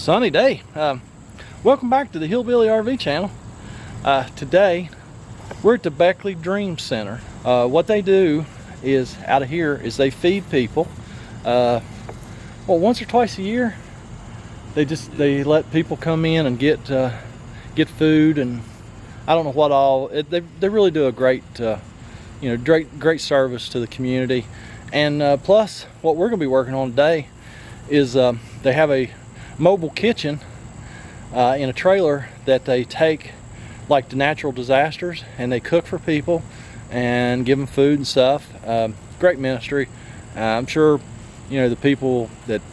Sunny day. Welcome back to the Hillbilly RV channel. Today we're at the Beckley Dream Center. What they do is out of here is they feed people. Well, once or twice a year they let people come in and get food, and I don't know what all. They really do a great great service to the community. And plus, what we're going to be working on today is they have a mobile kitchen in a trailer that they take like to natural disasters, and they cook for people and give them food and stuff. Great ministry. I'm sure the people that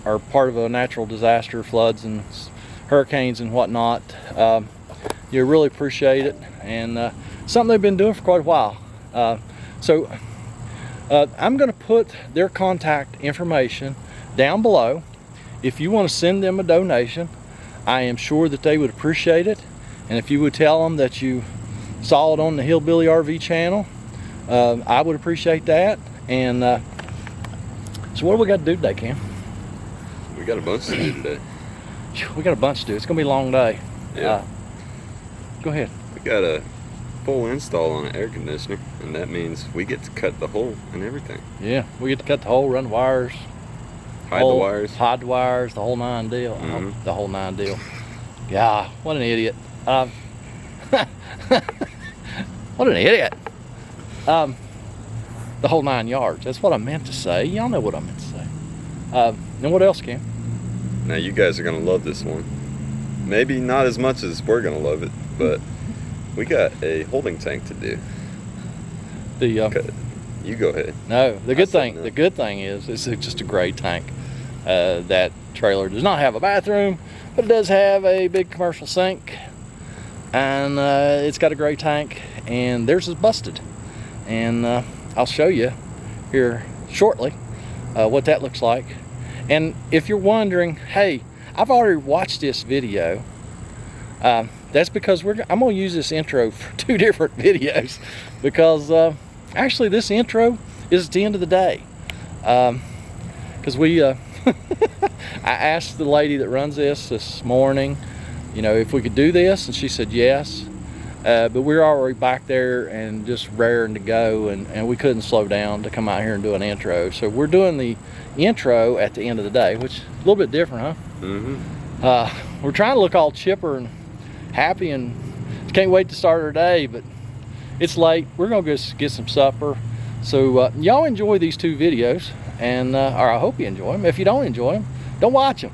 are part of a natural disaster, floods and hurricanes and whatnot, you really appreciate it, and something they've been doing for quite a while. So I'm going to put their contact information down below. If you want to send them a donation, I am sure that they would appreciate it. And if you would tell them that you saw it on the Hillbilly RV channel, I would appreciate that. And so what do we got to do today, Cam? We got a bunch to do today. We got a bunch to do. It's going to be a long day. Yeah. Go ahead. We got a full install on an air conditioner, and that means we get to cut the hole and everything. Yeah, we get to cut the hole, run the wires. Hide the wires. Hide the wires, the whole nine deal. Mm-hmm. The whole nine deal. Yeah, what an idiot. What an idiot. The whole 9 yards. That's what I meant to say. Y'all know what I meant to say. And what else, Cam? Now you guys are going to love this one. Maybe not as much as we're going to love it, but we got a holding tank to do. You go ahead. No, the good thing is it's just a great tank. That trailer does not have a bathroom, but it does have a big commercial sink, and it's got a great tank, and theirs is busted. And I'll show you here shortly what that looks like. And if you're wondering, hey, I've already watched this video, that's because I'm going to use this intro for 2 different videos, because actually this intro is at the end of the day, because I asked the lady that runs this morning, if we could do this, and she said yes, but we're already back there and just raring to go, and we couldn't slow down to come out here and do an intro. So we're doing the intro at the end of the day, which is a little bit different, huh? Mm-hmm. We're trying to look all chipper and happy, and can't wait to start our day, but it's late. We're gonna go get some supper. So y'all enjoy these 2 videos, and or I hope you enjoy them. If you don't enjoy them, don't watch them.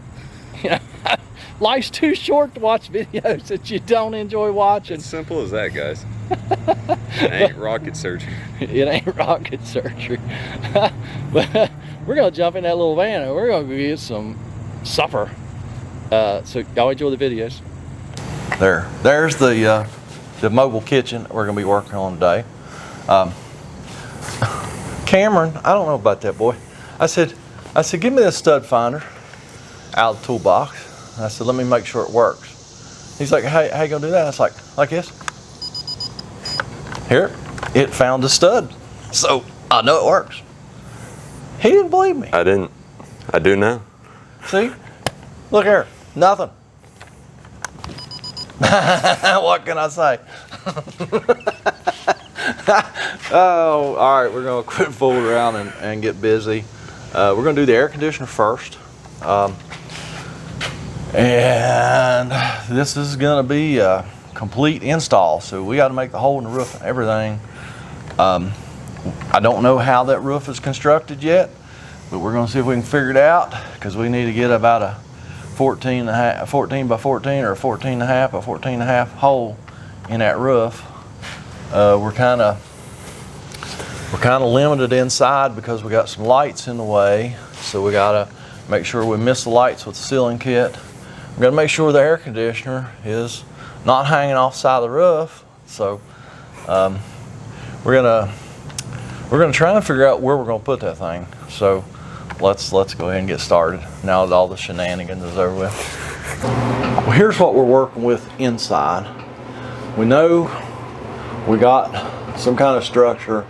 Life's too short to watch videos that you don't enjoy watching. It's simple as that, guys. It ain't rocket surgery. It ain't rocket surgery. But we're gonna jump in that little van and we're gonna go get some supper. So y'all enjoy the videos. There's the mobile kitchen that we're gonna be working on today. Cameron, I don't know about that, boy. I said, give me this stud finder out of the toolbox. And I said, let me make sure it works. He's like, how you gonna do that? I was like this. Here, it found a stud. So I know it works. He didn't believe me. I didn't. I do now. See? Look here, nothing. What can I say? Oh, all right, we're gonna quit fooling around and get busy. We're gonna do the air conditioner first. And this is gonna be a complete install. So we gotta make the hole in the roof and everything. I don't know how that roof is constructed yet, but we're gonna see if we can figure it out, because we need to get about a 14 by 14 or a 14 and a half by 14 and a half hole in that roof. We're kind of limited inside because we got some lights in the way, so we gotta make sure we miss the lights with the ceiling kit. We gotta make sure the air conditioner is not hanging off the side of the roof. So we're gonna try and figure out where we're gonna put that thing. So let's go ahead and get started now that all the shenanigans is over with. Well, here's what we're working with inside. We know we got some kind of structure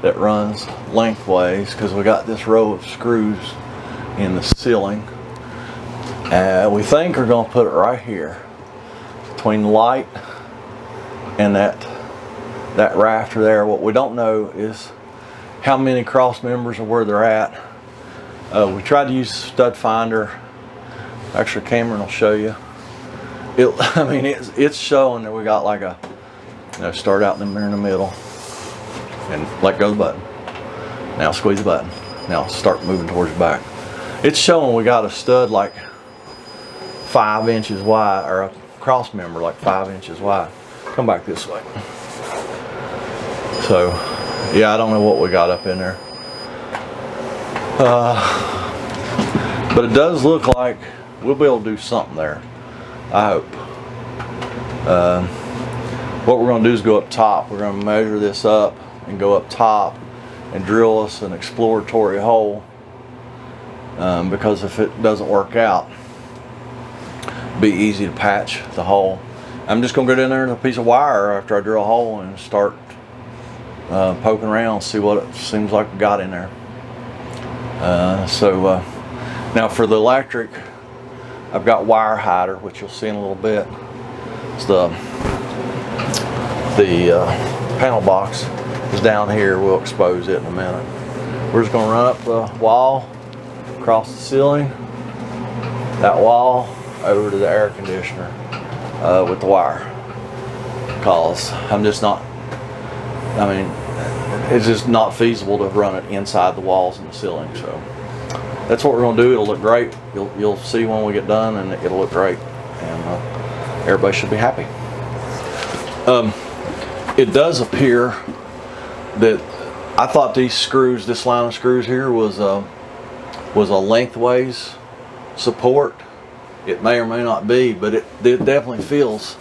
that runs lengthways, because we got this row of screws in the ceiling. We think we're going to put it right here between the light and that rafter there. What we don't know is how many cross members or where they're at. We tried to use stud finder. Actually, Cameron will show you. I mean, it's showing that we got like a, start out in the middle and let go of the button. Now squeeze the button. Now start moving towards the back. It's showing we got a stud like 5 inches wide, or a cross member like 5 inches wide. Come back this way. So, yeah, I don't know what we got up in there. But it does look like we'll be able to do something there. I hope. What we're going to do is go up top. We're going to measure this up and go up top and drill us an exploratory hole. Because if it doesn't work out, it'll be easy to patch the hole. I'm just going to go down there with a piece of wire after I drill a hole and start poking around, see what it seems like we got in there. Now for the electric, I've got wire hider, which you'll see in a little bit. It's the panel box is down here. We'll expose it in a minute. We're just going to run up the wall, across the ceiling, that wall, over to the air conditioner with the wire. Because it's just not feasible to run it inside the walls and the ceiling. So that's what we're going to do. It'll look great. You'll see when we get done, and it'll look great, and everybody should be happy. It does appear that I thought these screws, this line of screws here, was a lengthways support. It may or may not be, but it definitely feels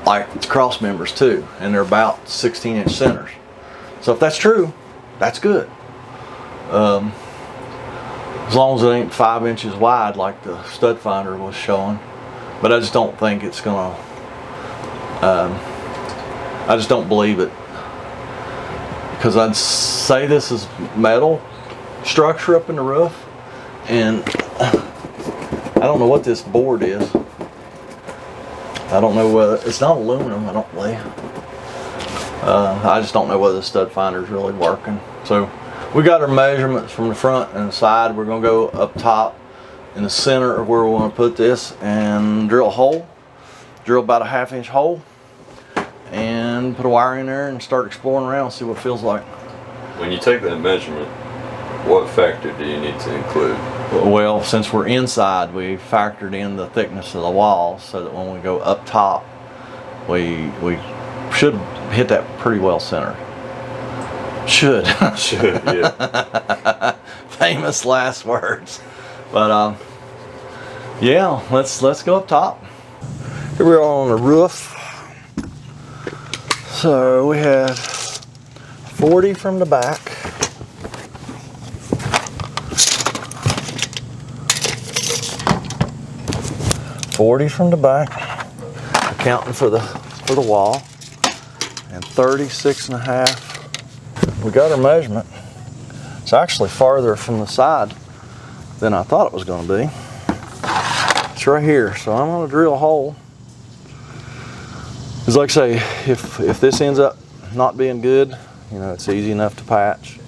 like it's cross members too, and they're about 16-inch centers. So if that's true, that's good. As long as it ain't 5 inches wide like the stud finder was showing. But I just don't think it's gonna, I just don't believe it. Because I'd say this is metal structure up in the roof, and I don't know what this board is. I don't know whether, it's not aluminum, I don't believe. I just don't know whether the stud finder is really working. So we got our measurements from the front and the side. We're going to go up top in the center of where we want to put this and drill a hole. Drill about a 1/2 inch hole and put a wire in there and start exploring around, see what it feels like. When you take that measurement, what factor do you need to include? Well, since we're inside, we factored in the thickness of the walls so that when we go up top, we should hit that pretty well centered. Should, yeah. Famous last words. But yeah, let's go up top. Here we are on the roof. So we had 40 from the back. 40 from the back, accounting for the wall, and 36.5. We got our measurement. It's actually farther from the side than I thought it was going to be. It's right here, so I'm going to drill a hole. It's like I say, if this ends up not being good, it's easy enough to patch.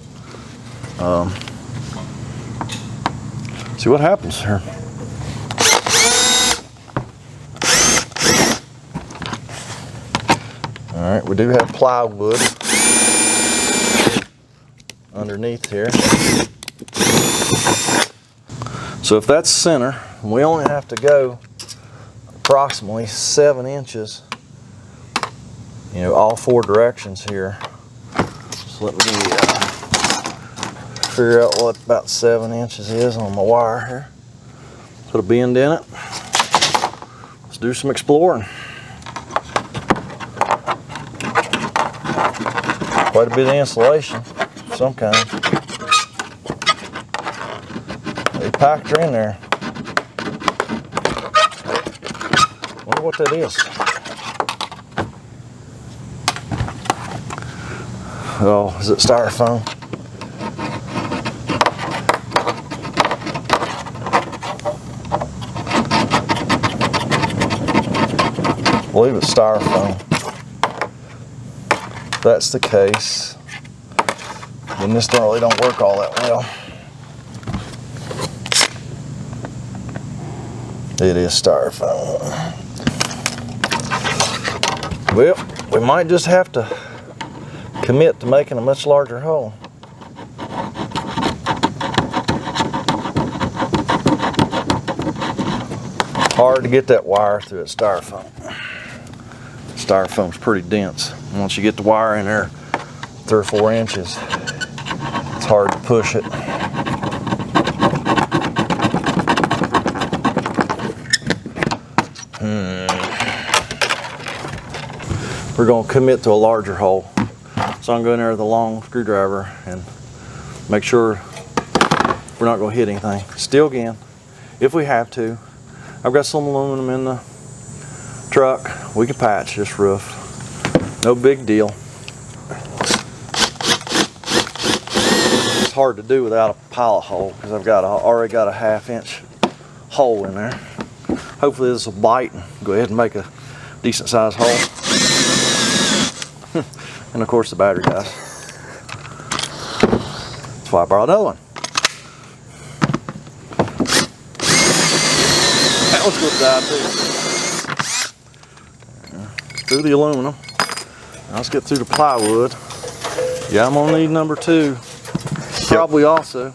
See what happens here. All right, we do have plywood underneath here. So if that's center, we only have to go approximately 7 inches, all 4 directions here. So let me figure out what about 7 inches is on my wire here. Put a bend in it. Let's do some exploring. Quite a bit of insulation of some kind. They packed her in there. Wonder what that is. Oh, is it styrofoam? I believe it's styrofoam. If that's the case, then this really don't work all that well. It is styrofoam. Well, we might just have to commit to making a much larger hole. Hard to get that wire through that styrofoam. Styrofoam's pretty dense. Once you get the wire in there 3 or 4 inches, it's hard to push it. We're going to commit to a larger hole. So I'm going in there with a long screwdriver and make sure we're not going to hit anything. Still again, if we have to, I've got some aluminum in the truck. We can patch this roof. No big deal. It's hard to do without a pilot hole because I've already got a 1/2 inch hole in there. Hopefully this will bite and go ahead and make a decent sized hole. And of course the battery dies. That's why I borrowed another one. That one's going to die too. Through the aluminum. Now let's get through the plywood. Yeah, I'm going to need number 2. Probably also.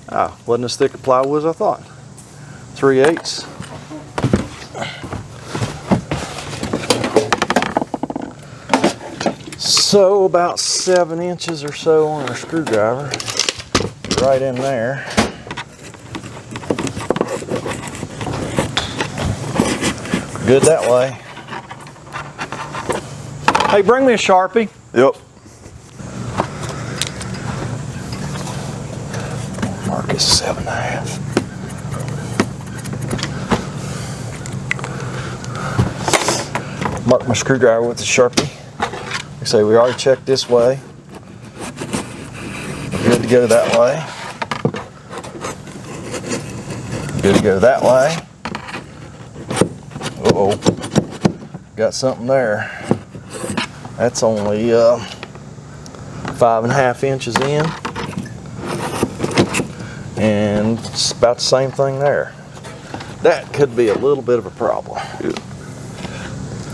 Ah, wasn't as thick a plywood as I thought. 3/8. So about 7 inches or so on our screwdriver. Right in there. Good that way. Hey, bring me a Sharpie. Yep. Mark is 7.5. Mark my screwdriver with the Sharpie. Like I say, we already checked this way. We're good to go that way. Good to go that way. Uh-oh. Got something there. That's only 5.5 inches in. And it's about the same thing there. That could be a little bit of a problem.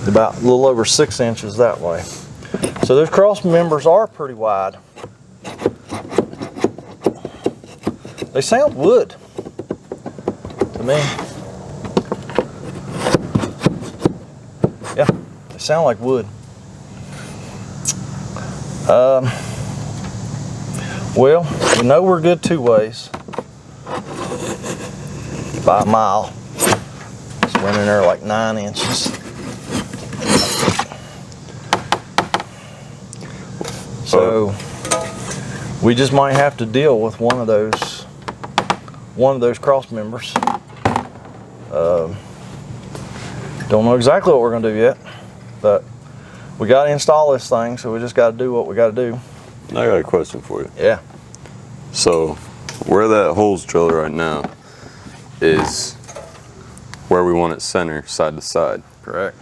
About a little over 6 inches that way. So those cross members are pretty wide. They sound wood to me. Yeah, they sound like wood. Well, we know we're good 2 ways. By a mile. Just went in there like 9 inches. So we just might have to deal with one of those cross members. Don't know exactly what we're going to do yet, but we got to install this thing, so we just got to do what we got to do. I got a question for you. Yeah. So where that hole's drilled right now is where we want it center, side to side. Correct.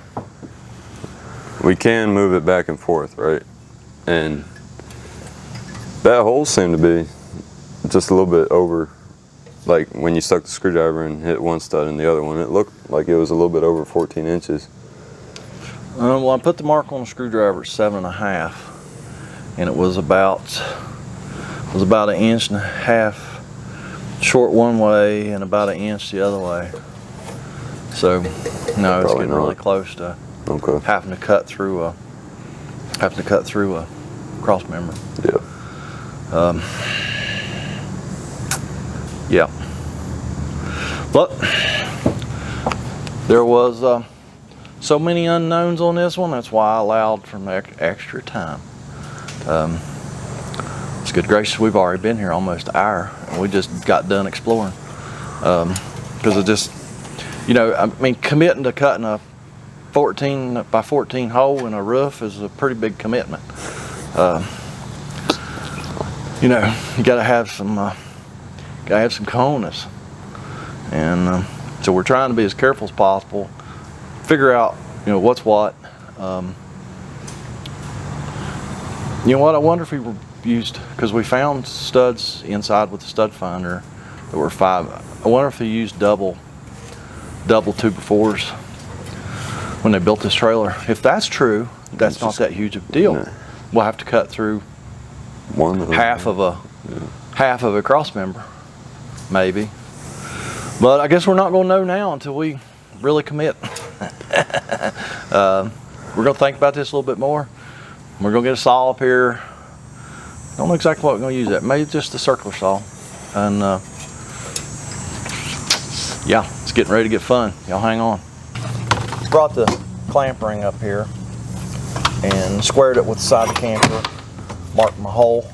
We can move it back and forth, right? And that hole seemed to be just a little bit over, like when you stuck the screwdriver and hit one stud and the other one, it looked like it was a little bit over 14 inches. Well, I put the mark on the screwdriver at 7.5, and it was about 1.5 inches short one way and about 1 inch the other way. So no, it's getting really close to having to cut through a cross member. Yeah. Yeah. But there was so many unknowns on this one. That's why I allowed for extra time. It's good gracious, we've already been here almost an hour, and we just got done exploring. Because it just, you know, I mean, committing to cutting a 14 by 14 hole in a roof is a pretty big commitment. You know, you gotta have some cojones. And so we're trying to be as careful as possible, figure out, you know, what's what. You know what, I wonder if he used, because we found studs inside with the stud finder that were 5. I wonder if he used double 2x4s when they built this trailer. If that's true, that's not that huge of a deal. No. We'll have to cut through half of a cross member, maybe. But I guess we're not going to know now until we really commit. We're going to think about this a little bit more. We're going to get a saw up here. Don't know exactly what we're going to use that. Maybe just a circular saw. And yeah, it's getting ready to get fun. Y'all hang on. Brought the clamp ring up here and squared it with the side of the camper. Marked my hole.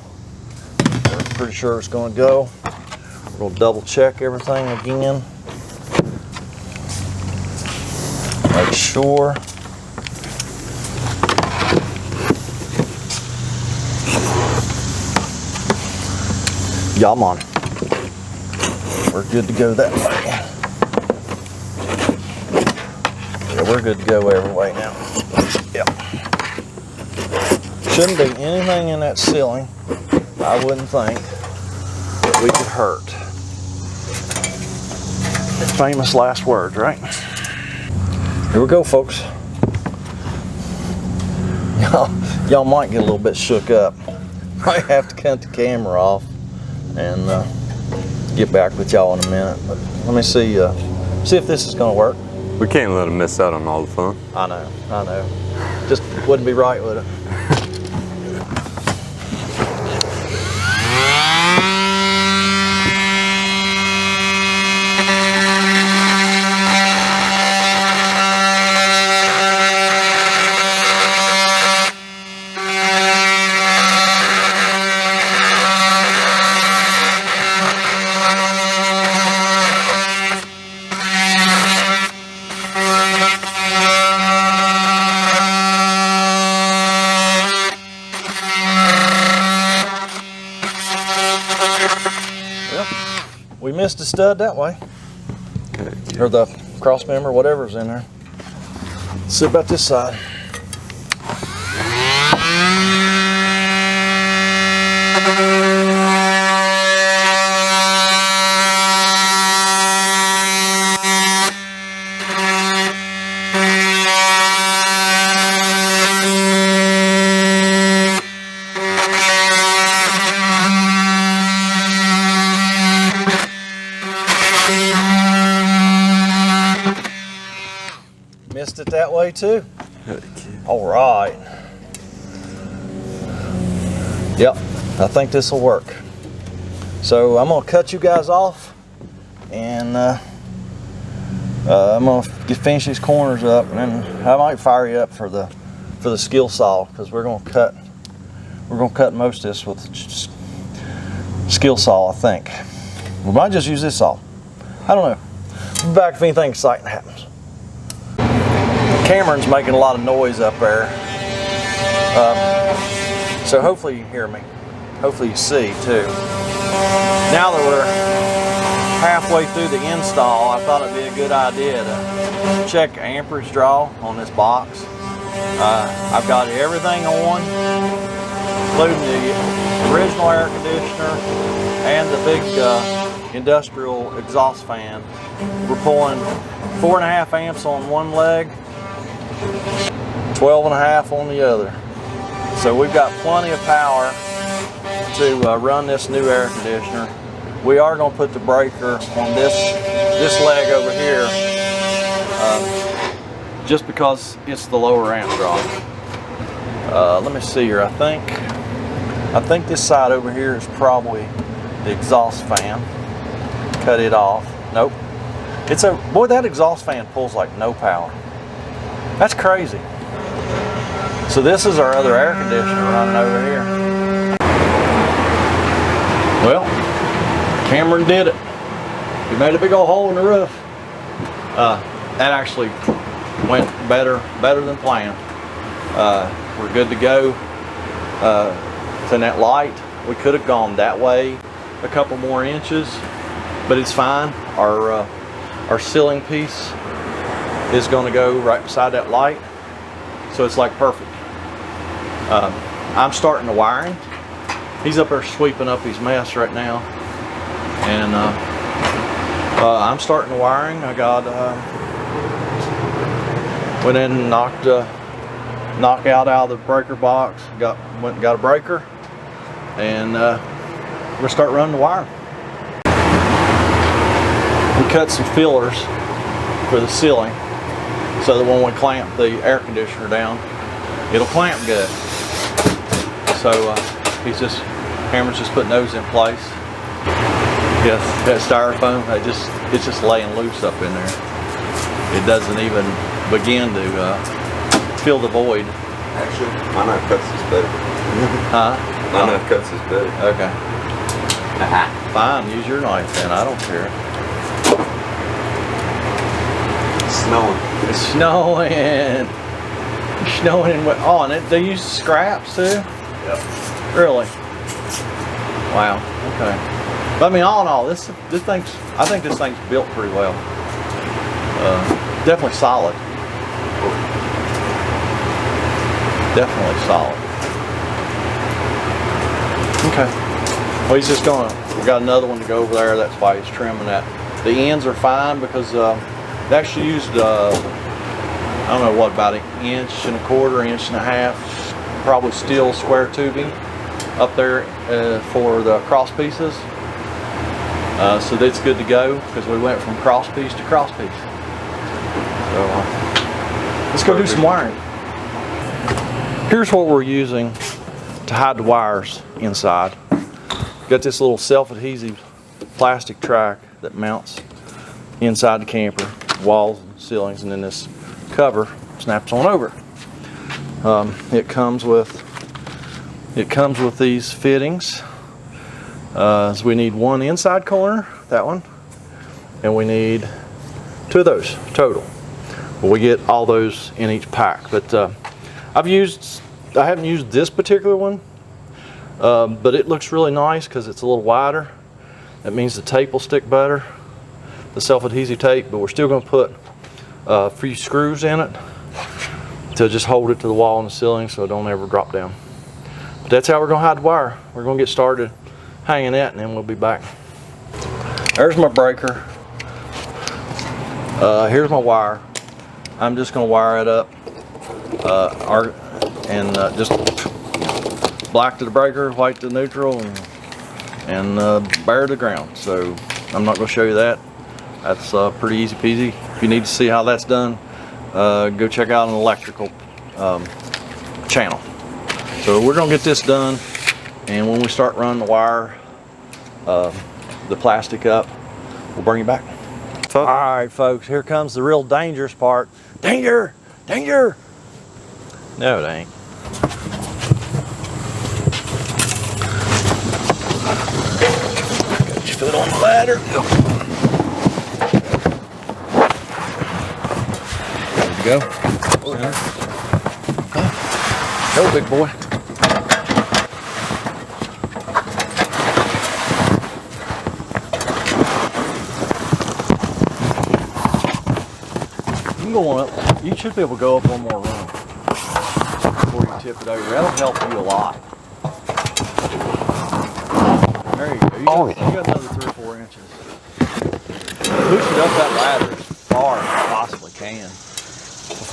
We're pretty sure it's going to go. We're going to double check everything again. Make sure. Yeah, I'm on. We're good to go that way. Yeah, we're good to go every way now. Yep. Shouldn't be anything in that ceiling, I wouldn't think, that we could hurt. Famous last words, right? Here we go, folks. Y'all might get a little bit shook up. Might have to cut the camera off and get back with y'all in a minute. But let me see if this is going to work. We can't let them miss out on all the fun. I know. Just wouldn't be right with it. We missed a stud that way. Okay. Or the cross member, whatever's in there. Let's see about this side. Missed it that way too. All right. Yep, I think this will work. So I'm gonna cut you guys off, and I'm gonna finish these corners up, and then I might fire you up for the skill saw, because we're gonna cut most of this with skill saw, I think. We might just use this saw. I don't know. We'll be back if anything exciting happens. Cameron's making a lot of noise up there, so hopefully you hear me. Hopefully you see too. Now that we're halfway through the install, I thought it'd be a good idea to check the amperage draw on this box. I've got everything on, including the original air conditioner and the big industrial exhaust fan. We're pulling 4.5 amps on one leg, 12.5 on the other. So we've got plenty of power to run this new air conditioner. We are going to put the breaker on this leg over here, just because it's the lower amp draw. Let me see here. I think this side over here is probably the exhaust fan. Cut it off. Nope. Boy, that exhaust fan pulls like no power. That's crazy. So this is our other air conditioner running over here. Well, Cameron did it. He made a big old hole in the roof. That actually went better than planned. We're good to go. To that light, we could have gone that way a couple more inches, but it's fine. Our our ceiling piece is going to go right beside that light, so it's like perfect. I'm starting the wiring. He's up there sweeping up his mess right now, and I'm starting the wiring. I got went in and knocked knockout out of the breaker box. Went and got a breaker, and we're gonna start running the wire. We cut some fillers for the ceiling so that when we clamp the air conditioner down, it'll clamp good. So Cameron's just putting those in place. Yes, that styrofoam, it's just laying loose up in there. It doesn't even begin to fill the void. Actually, my knife cuts this better. Huh? My knife cuts this better. Okay. Fine, use your knife then. I don't care. It's snowing. It's snowing. It's snowing and wet. Oh, and they use scraps too? Yep. Really? Wow. Okay. But I mean, all in all, this thing's, I think this thing's built pretty well. Definitely solid. Definitely solid. Okay. Well, he's just gonna, we got another one to go over there. That's why he's trimming that. The ends are fine because they actually used, I don't know what, about 1.25 inches, 1.5 inches, probably steel square tubing up there for the cross pieces. So that's good to go because we went from cross piece to cross piece. So let's go do some wiring. Here's what we're using to hide the wires inside. Got this little self-adhesive plastic track that mounts inside the camper, walls and ceilings, and then this cover snaps on over. It comes with these fittings. So we need one inside corner, that one, and we need 2 of those total. But we get all those in each pack. But I haven't used this particular one, but it looks really nice because it's a little wider. That means the tape will stick better, the self-adhesive tape, but we're still going to put a few screws in it to just hold it to the wall and the ceiling so it don't ever drop down. But that's how we're going to hide the wire. We're going to get started hanging it, and then we'll be back. There's my breaker. Here's my wire. I'm just going to wire it up and just black to the breaker, white to neutral, and bare to the ground. So I'm not going to show you that. That's pretty easy peasy. If you need to see how that's done, go check out an electrical channel. So we're going to get this done, and when we start running the wire, the plastic up, we'll bring you back. All right, folks, here comes the real dangerous part. Danger! Danger! No, it ain't. Got your foot on the ladder. There you go. Go, big boy. Go on up. You should be able to go up one more run before you tip it over. That'll help you a lot. There you go. You got another 3 or 4 inches. Push it up that ladder as far as you possibly can.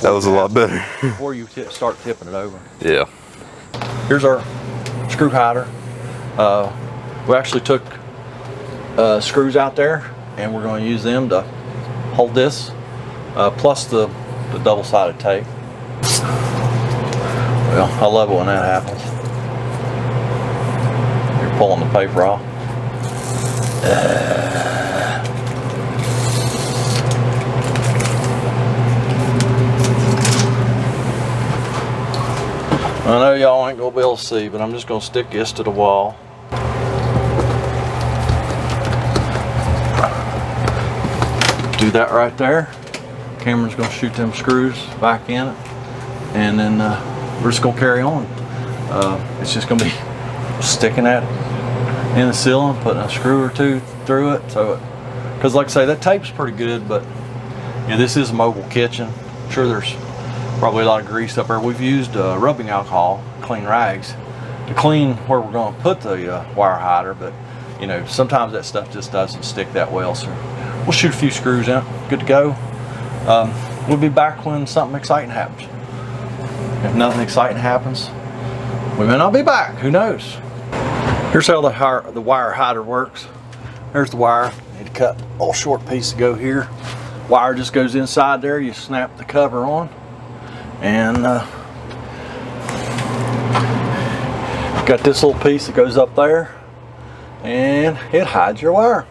That was a lot better. Before you start tipping it over. Yeah. Here's our screw hider. We actually took screws out there, and we're going to use them to hold this. Plus the double-sided tape. Well, I love it when that happens. You're pulling the paper off. I know y'all ain't gonna be able to see, but I'm just gonna stick this to the wall. Do that right there. Cameron's gonna shoot them screws back in it, and then we're just gonna carry on. It's just gonna be sticking that in the ceiling, putting a screw or 2 through it so it because like I say, that tape's pretty good, but yeah, this is a mobile kitchen. I'm sure there's probably a lot of grease up there. We've used rubbing alcohol, clean rags, to clean where we're going to put the wire hider, but you know, sometimes that stuff just doesn't stick that well, so we'll shoot a few screws in, good to go. We'll be back when something exciting happens. If nothing exciting happens, we may not be back, who knows. Here's how the wire hider works. There's the wire. Need to cut a little short piece to go here. Wire just goes inside there. You snap the cover on, and got this little piece that goes up there, and it hides your wire.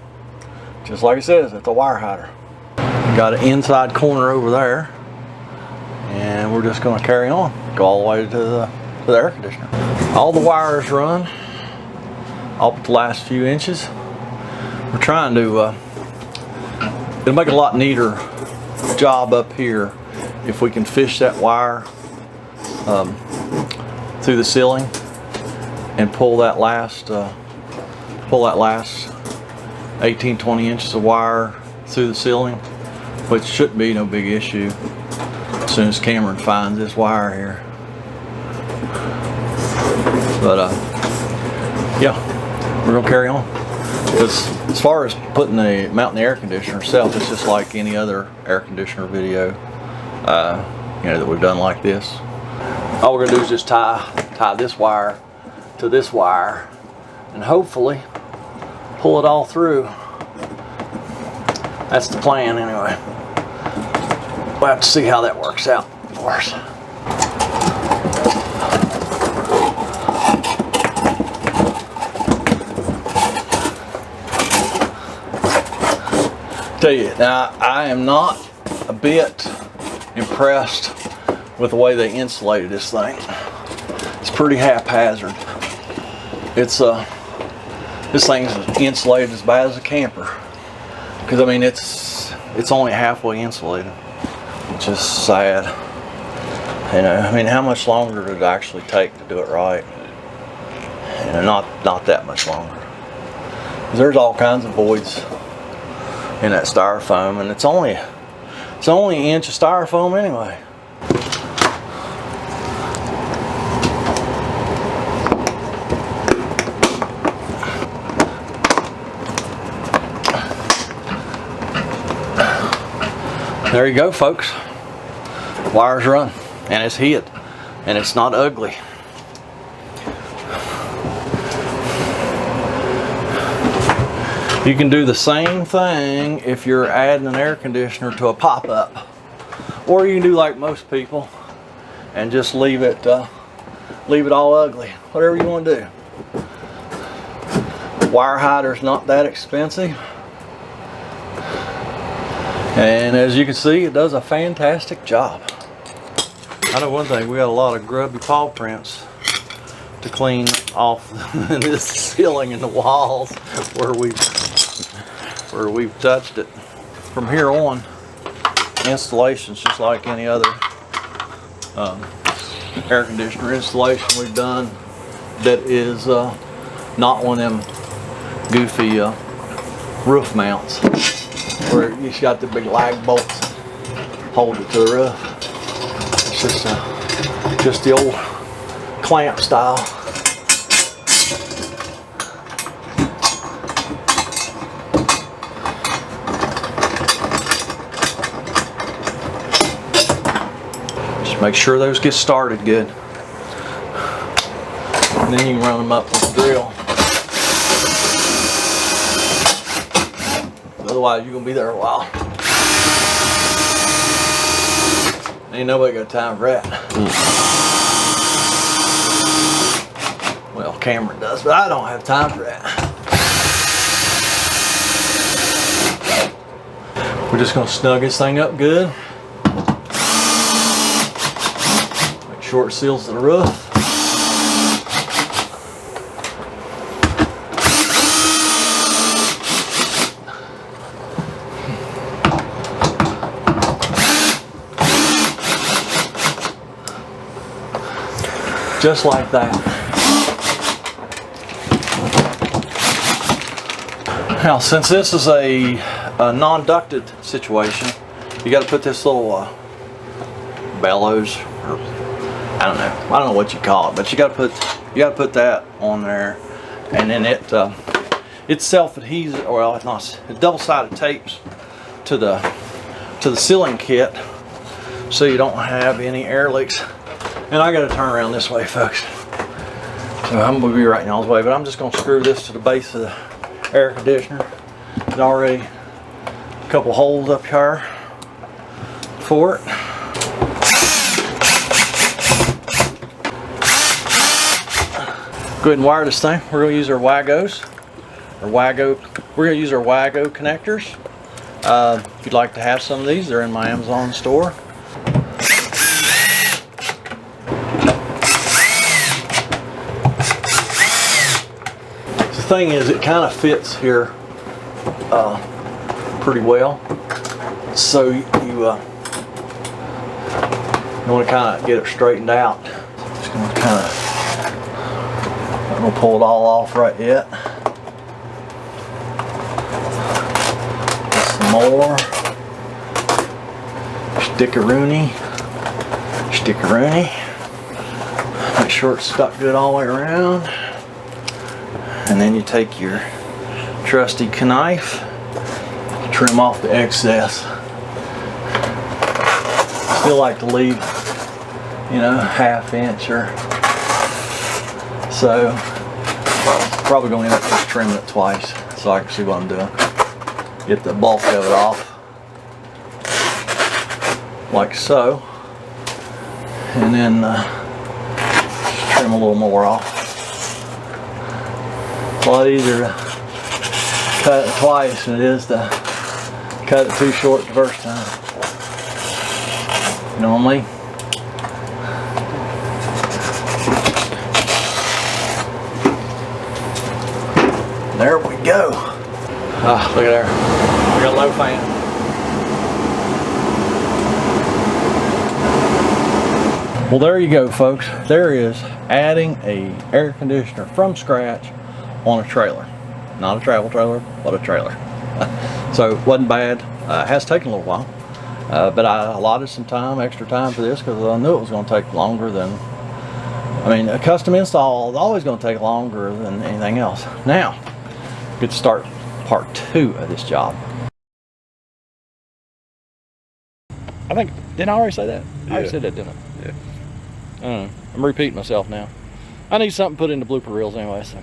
Just like it says, it's a wire hider. Got an inside corner over there, and we're just going to carry on. Go all the way to the air conditioner. All the wires run up the last few inches. We're trying to it'll make a lot neater job up here if we can fish that wire through the ceiling and pull that last 18-20 inches of wire through the ceiling, which shouldn't be no big issue as soon as Cameron finds this wire here. But yeah, we're gonna carry on, because as far as mounting the air conditioner itself, it's just like any other air conditioner video you know, that we've done like this. All we're gonna do is just tie this wire to this wire and hopefully pull it all through. That's the plan anyway. We'll have to see how that works out for us. Tell you, now I am not a bit impressed with the way they insulated this thing. It's pretty haphazard. It's this thing's insulated as bad as a camper, because I mean it's only halfway insulated, which is sad. You know, I mean, how much longer did it actually take to do it right? You know, not that much longer. There's all kinds of voids in that styrofoam, and it's only an inch of styrofoam anyway. There you go, folks. Wires run, and it's hid, and it's not ugly. You can do the same thing if you're adding an air conditioner to a pop-up, or you can do like most people and just leave it all ugly. Whatever you want to do. Wire hider's not that expensive, and as you can see, it does a fantastic job. I know one thing: we got a lot of grubby paw prints to clean off this ceiling and the walls where we've touched it. From here on, installation's just like any other air conditioner installation we've done that is not one of them goofy roof mounts where you got the big lag bolts hold it to the roof. It's just the old clamp style. Make sure those get started good, and then you can run them up with the drill. Otherwise, you're gonna be there a while. Ain't nobody got time for that. Well, Cameron does, but I don't have time for that. We're just gonna snug this thing up good. Short seals to the roof. Just like that. Now, since this is a non-ducted situation, you got to put this little bellows, or I don't know what you call it, but you got to put that on there, and then it self-adheses. Well, it's not. It double-sided tapes to the sealing kit, so you don't have any air leaks. And I got to turn around this way, folks. So I'm gonna be right in y'all's way, but I'm just gonna screw this to the base of the air conditioner. There's already a couple holes up here for it. Go ahead and wire this thing. We're gonna use our Wagos, we're gonna use our Wago connectors. If you'd like to have some of these, they're in my Amazon store. The thing is, it kind of fits here pretty well, so you want to kind of get it straightened out. Just going to kind of, I'm going to pull it all off right yet. Get some more stickeroonie. Make sure it's stuck good all the way around. And then you take your trusty knife, trim off the excess. Still like to leave, ½ inch or so. Probably going to end up just trimming it twice so I can see what I'm doing. Get the bulk of it off, like so. And then just trim a little more off. A lot easier to cut it twice than it is to cut it too short the first time. You know what I mean? There we go. Ah, look at there. We got a low fan. Well, there you go, folks. There is adding a air conditioner from scratch on a trailer. Not a travel trailer, but a trailer. So it wasn't bad. It has taken a little while, but I allotted some time, extra time for this, because I knew it was going to take longer than, a custom install is always going to take longer than anything else. Now, get to start part 2 of this job. I think, didn't I already say that? Yeah. I already said that, didn't I? Yeah. I'm repeating myself now. I need something put in the blooper reels anyway, so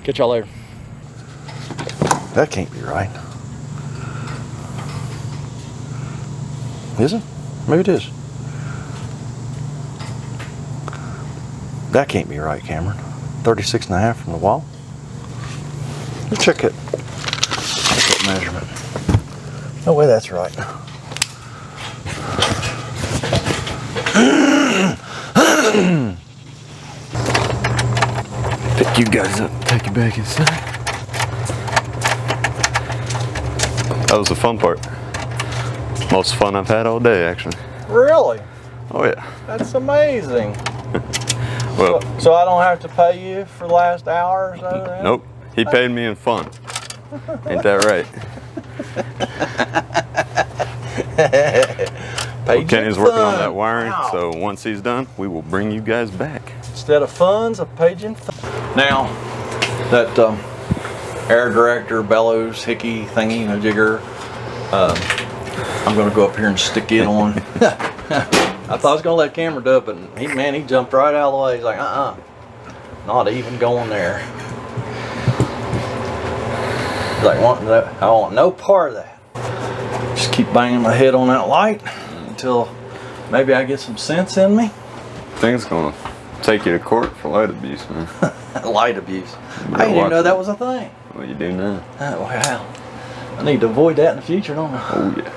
catch y'all later. That can't be right. Is it? Maybe it is. That can't be right, Cameron. 36.5 from the wall. Let's check it. Check that measurement. No way that's right. Pick you guys up, take you back inside. That was the fun part. Most fun I've had all day, actually. Really? Oh yeah. That's amazing. Well, So I don't have to pay you for the last hour or so then? nope. He paid me in fun. Ain't that right? Well, Kenny's working on that wiring, so once he's done, we will bring you guys back. Instead of funds, a page in fun. Now, that air director, bellows, hickey thingy, jigger, I'm going to go up here and stick it on. I thought I was going to let Cameron do it, but he jumped right out of the way. He's like, not even going there. He's like, I want no part of that. Just keep banging my head on that light until maybe I get some sense in me. Thing's gonna take you to court for light abuse, man. Light abuse. I didn't even know that was a thing. Well, you do now. Oh, wow. I need to avoid that in the future, don't I? Oh, yeah.